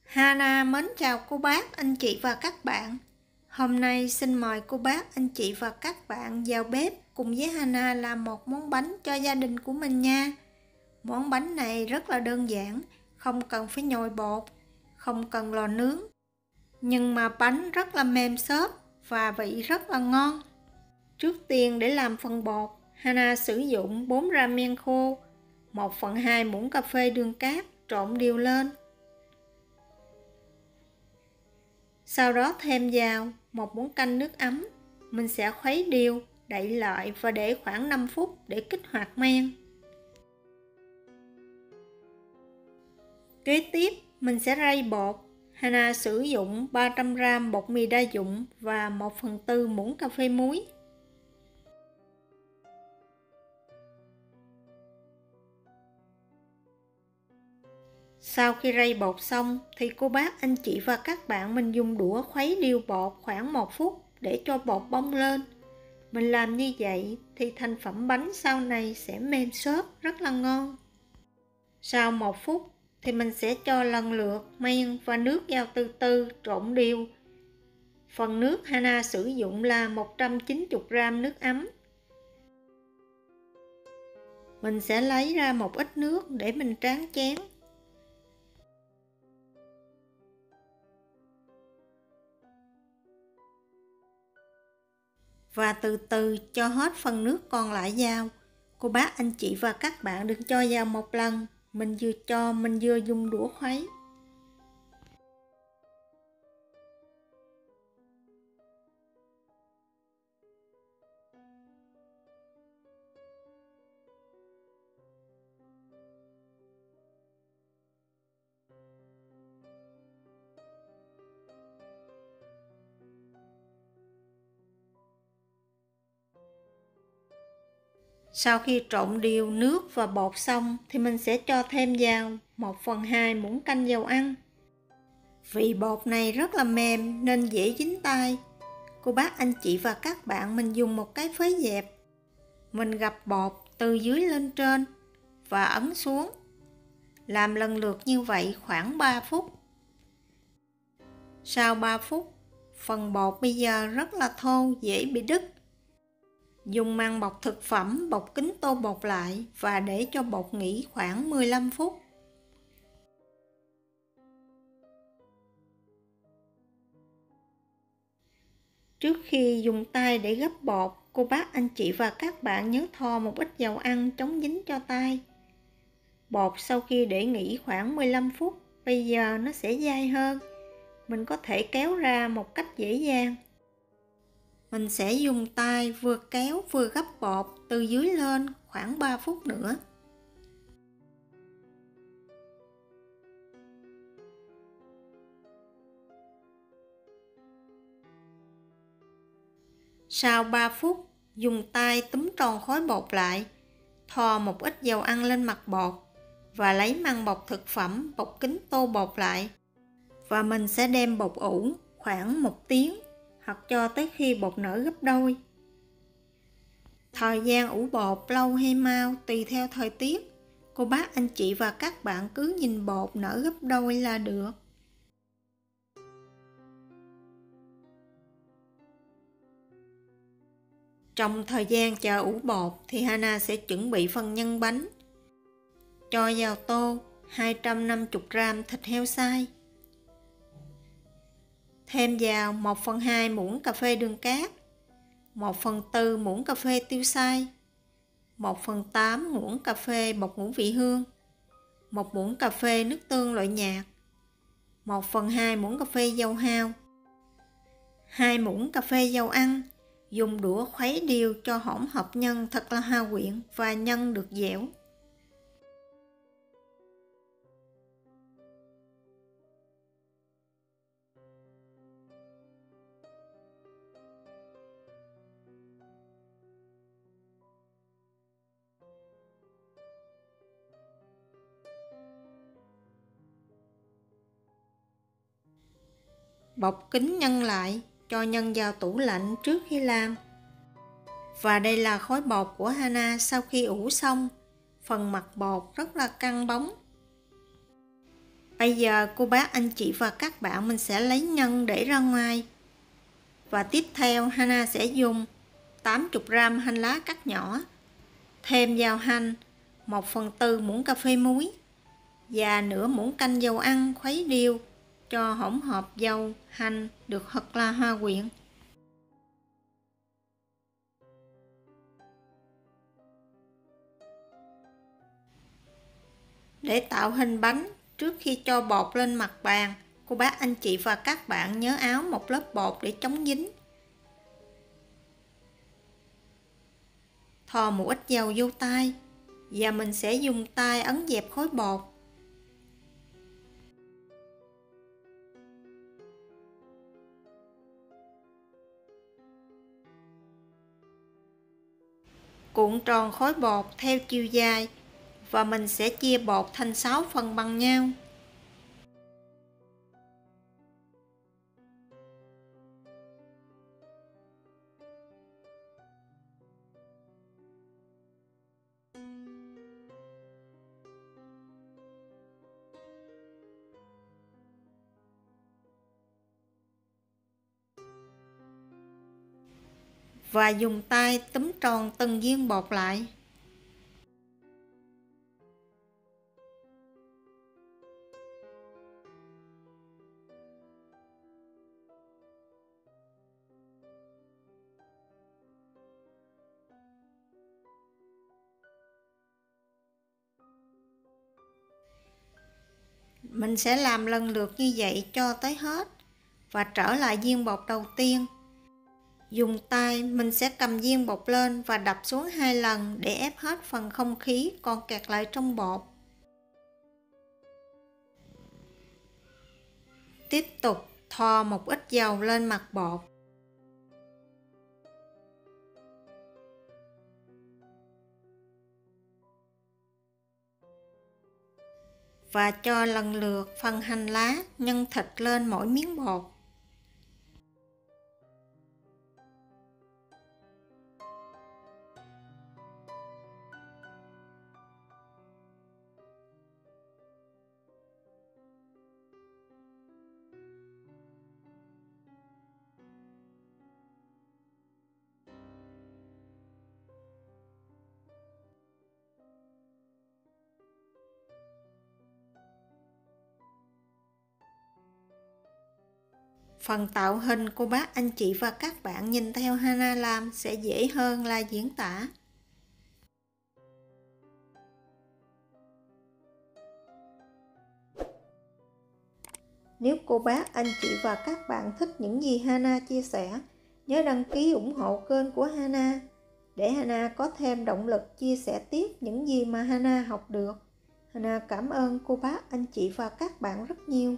Hana mến chào cô bác, anh chị và các bạn. Hôm nay xin mời cô bác, anh chị và các bạn vào bếp cùng với Hana làm một món bánh cho gia đình của mình nha. Món bánh này rất là đơn giản, không cần phải nhồi bột, không cần lò nướng. Nhưng mà bánh rất là mềm xốp và vị rất là ngon. Trước tiên để làm phần bột, Hana sử dụng 4 gram men khô, 1/2 muỗng cà phê đường cát trộn đều lên. Sau đó thêm vào 1 muỗng canh nước ấm. Mình sẽ khuấy đều, đậy lại và để khoảng 5 phút để kích hoạt men. Kế tiếp, mình sẽ rây bột. Hana sử dụng 300 gram bột mì đa dụng và 1/4 muỗng cà phê muối. Sau khi rây bột xong thì cô bác, anh chị và các bạn mình dùng đũa khuấy đều bột khoảng 1 phút để cho bột bong lên. Mình làm như vậy thì thành phẩm bánh sau này sẽ mềm xốp rất là ngon. Sau 1 phút thì mình sẽ cho lần lượt men và nước vào từ từ trộn đều. Phần nước Hana sử dụng là 190 gram nước ấm. Mình sẽ lấy ra một ít nước để mình tráng chén. Và từ từ cho hết phần nước còn lại vào. Cô bác, anh chị và các bạn đừng cho vào một lần. Mình vừa cho mình vừa dùng đũa khuấy. Sau khi trộn đều nước và bột xong thì mình sẽ cho thêm vào 1/2 muỗng canh dầu ăn. Vì bột này rất là mềm nên dễ dính tay. Cô bác, anh chị và các bạn mình dùng một cái phới dẹp. Mình gập bột từ dưới lên trên và ấn xuống. Làm lần lượt như vậy khoảng 3 phút. Sau 3 phút, phần bột bây giờ rất là thô, dễ bị đứt. Dùng màng bọc thực phẩm bọc kín tô bột lại và để cho bột nghỉ khoảng 15 phút. Trước khi dùng tay để gấp bột, cô bác, anh chị và các bạn nhớ thoa một ít dầu ăn chống dính cho tay. Bột sau khi để nghỉ khoảng 15 phút, bây giờ nó sẽ dai hơn. Mình có thể kéo ra một cách dễ dàng. Mình sẽ dùng tay vừa kéo vừa gấp bột từ dưới lên khoảng 3 phút nữa. Sau 3 phút, dùng tay túm tròn khối bột lại, thoa một ít dầu ăn lên mặt bột và lấy màng bọc thực phẩm bọc kín tô bột lại. Và mình sẽ đem bột ủ khoảng 1 tiếng hoặc cho tới khi bột nở gấp đôi. Thời gian ủ bột lâu hay mau tùy theo thời tiết. Cô bác, anh chị và các bạn cứ nhìn bột nở gấp đôi là được. Trong thời gian chờ ủ bột thì Hana sẽ chuẩn bị phần nhân bánh. Cho vào tô 250 gram thịt heo xay. Thêm vào 1/2 muỗng cà phê đường cát, 1/4 muỗng cà phê tiêu xay, 1/8 muỗng cà phê bột ngũ vị hương, 1 muỗng cà phê nước tương loại nhạt, 1/2 muỗng cà phê dầu hao, 2 muỗng cà phê dầu ăn. Dùng đũa khuấy đều cho hỗn hợp nhân thật là hòa quyện và nhân được dẻo. Bọc kín nhân lại, cho nhân vào tủ lạnh trước khi làm. Và đây là khối bột của Hana sau khi ủ xong. Phần mặt bột rất là căng bóng. Bây giờ cô bác, anh chị và các bạn mình sẽ lấy nhân để ra ngoài. Và tiếp theo Hana sẽ dùng 80g hành lá cắt nhỏ, thêm vào hành 1/4 muỗng cà phê muối và nửa muỗng canh dầu ăn, khuấy đều cho hỗn hợp dầu hành được thật là hòa quyện. Để tạo hình bánh, trước khi cho bột lên mặt bàn, cô bác, anh chị và các bạn nhớ áo một lớp bột để chống dính. Thoa một ít dầu vô tay và mình sẽ dùng tay ấn dẹp khối bột. Cuộn tròn khối bột theo chiều dài và mình sẽ chia bột thành 6 phần bằng nhau. Và dùng tay túm tròn từng viên bột lại. Mình sẽ làm lần lượt như vậy cho tới hết và trở lại viên bột đầu tiên. Dùng tay mình sẽ cầm viên bột lên và đập xuống 2 lần để ép hết phần không khí còn kẹt lại trong bột. Tiếp tục thoa một ít dầu lên mặt bột. Và cho lần lượt phần hành lá, nhân thịt lên mỗi miếng bột. Phần tạo hình cô bác, anh chị và các bạn nhìn theo Hana làm sẽ dễ hơn là diễn tả. Nếu cô bác, anh chị và các bạn thích những gì Hana chia sẻ, nhớ đăng ký ủng hộ kênh của Hana để Hana có thêm động lực chia sẻ tiếp những gì mà Hana học được. Hana cảm ơn cô bác, anh chị và các bạn rất nhiều.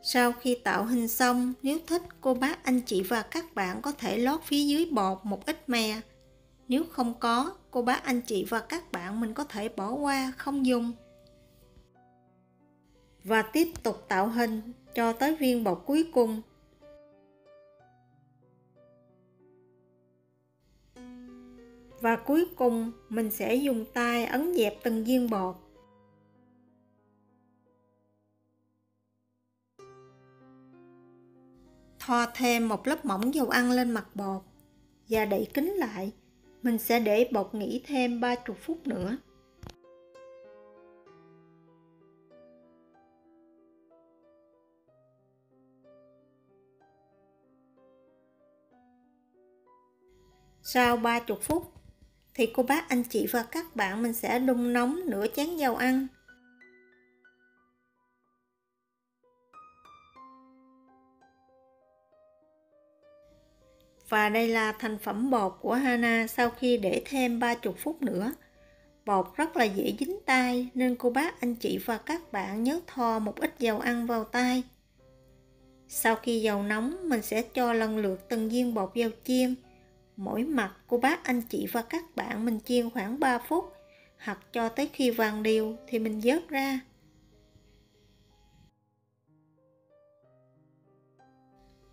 Sau khi tạo hình xong, nếu thích, cô bác, anh chị và các bạn có thể lót phía dưới bột một ít mè. Nếu không có, cô bác, anh chị và các bạn mình có thể bỏ qua, không dùng. Và tiếp tục tạo hình cho tới viên bột cuối cùng. Và cuối cùng, mình sẽ dùng tay ấn dẹp từng viên bột. Thoa thêm một lớp mỏng dầu ăn lên mặt bột và đậy kín lại. Mình sẽ để bột nghỉ thêm 30 phút nữa. Sau 30 phút thì cô bác, anh chị và các bạn mình sẽ đun nóng nửa chén dầu ăn. Và đây là thành phẩm bột của Hana sau khi để thêm 30 phút nữa. Bột rất là dễ dính tay nên cô bác, anh chị và các bạn nhớ thoa một ít dầu ăn vào tay. Sau khi dầu nóng, mình sẽ cho lần lượt từng viên bột vào chiên. Mỗi mặt cô bác, anh chị và các bạn mình chiên khoảng 3 phút hoặc cho tới khi vàng đều thì mình vớt ra.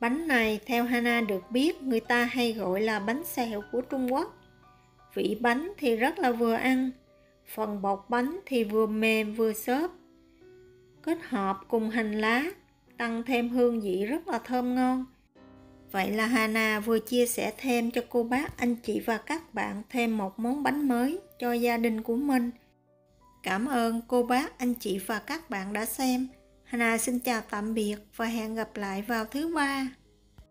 Bánh này theo Hana được biết người ta hay gọi là bánh xèo của Trung Quốc Vị bánh thì rất là vừa ăn, phần bột bánh thì vừa mềm vừa xốp. Kết hợp cùng hành lá, tăng thêm hương vị rất là thơm ngon. Vậy là Hana vừa chia sẻ thêm cho cô bác, anh chị và các bạn thêm một món bánh mới cho gia đình của mình. Cảm ơn cô bác, anh chị và các bạn đã xem. Hana xin chào tạm biệt và hẹn gặp lại vào thứ 3.